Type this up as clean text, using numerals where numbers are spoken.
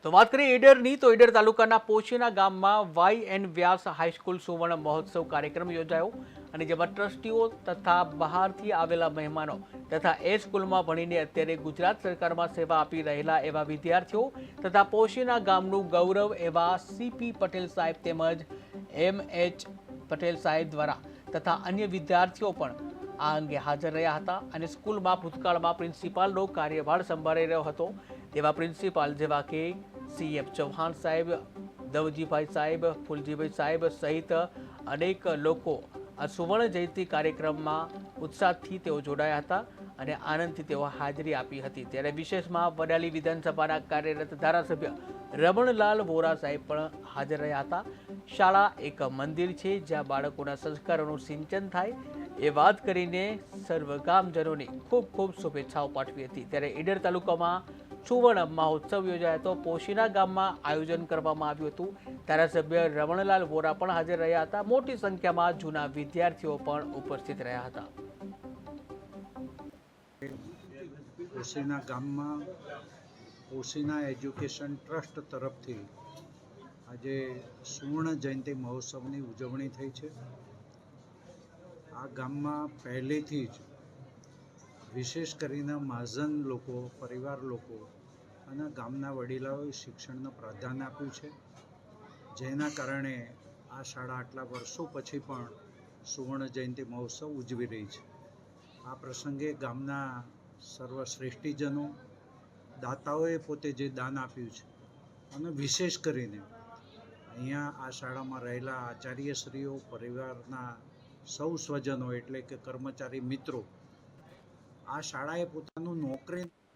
તો વાત કરીએ ઈડરની તો ઈડર તાલુકાના પોશીના ગામમાં YN વ્યાસ હાઈસ્કૂલ સુવર્ણ મહોત્સવ કાર્યક્રમ યોજાયો અને જેમાં ટ્રસ્ટીઓ તથા બહારથી આવેલા મહેમાનો તથા એ સ્કૂલમાં ભણીને અત્યારે ગુજરાત સરકારમાં સેવા આપી રહેલા એવા વિદ્યાર્થીઓ તથા પોશીના ગામનું ગૌરવ એવા CP પટેલ સાહેબ તેમજ MH પટેલ સાહેબ દ્વારા તથા અન્ય વિદ્યાર્થીઓ પણ આ અંગે હાજર રહ્યા હતા અને સ્કૂલમાં ભૂતકાળમાં પ્રિન્સિપાલનો કાર્યભાર સંભાળી રહ્યો હતો તેવા પ્રિન્સિપાલ જેવા કે CF ચૌહાણ સાહેબ, દવજીભાઈ સાહેબ, ફૂલજીભાઈ સાહેબ સહિત અનેક લોકો આ સુવર્ણ જયંતિ કાર્યક્રમમાં ઉત્સાહથી તેઓ જોડાયા હતા અને આનંદથી તેઓ હાજરી આપી હતી। ત્યારે વિશેષમાં વડાલી વિધાનસભાના કાર્યરત ધારાસભ્ય રમણલાલ વોરા સાહેબ પણ હાજર રહ્યા હતા। શાળા એક મંદિર છે જ્યાં બાળકોના સંસ્કારોનું સિંચન થાય એ વાત કરીને સર્વ ગામજનોને ખૂબ ખૂબ શુભેચ્છાઓ પાઠવી હતી। ત્યારે ઈડર તાલુકામાં સુવર્ણ મહોત્સવ યોજાયો હતો। પોશીના ગામમાં આયોજન કરવામાં આવ્યું હતું। ધારાસભ્ય રમણલાલ વોરા પણ હાજર રહ્યા હતા। મોટી સંખ્યામાં જૂના વિદ્યાર્થીઓ પણ ઉપસ્થિત રહ્યા હતા। પોશીના ગામમાં પોશીના એજ્યુકેશન ટ્રસ્ટ તરફથી આજે સુવર્ણ જયંતિ મહોત્સવની ઉજવણી થઈ છે। આ ગામમાં પહેલેથી જ વિશેષ કરીને મહાજન લોકો, પરિવાર લોકો અને ગામના વડીલોએ શિક્ષણને પ્રાધાન્ય આપ્યું છે, જેના કારણે આ શાળા આટલા વર્ષો પછી પણ સુવર્ણ જયંતિ મહોત્સવ ઉજવી રહી છે। આ પ્રસંગે ગામના સર્વશ્રેષ્ઠીજનો, દાતાઓએ પોતે જે દાન આપ્યું છે અને વિશેષ કરીને અહીંયા આ શાળામાં રહેલા આચાર્યશ્રીઓ, પરિવારના સૌ સ્વજનો એટલે કે કર્મચારી મિત્રો, આ શાળાએ પોતાનું નોકરી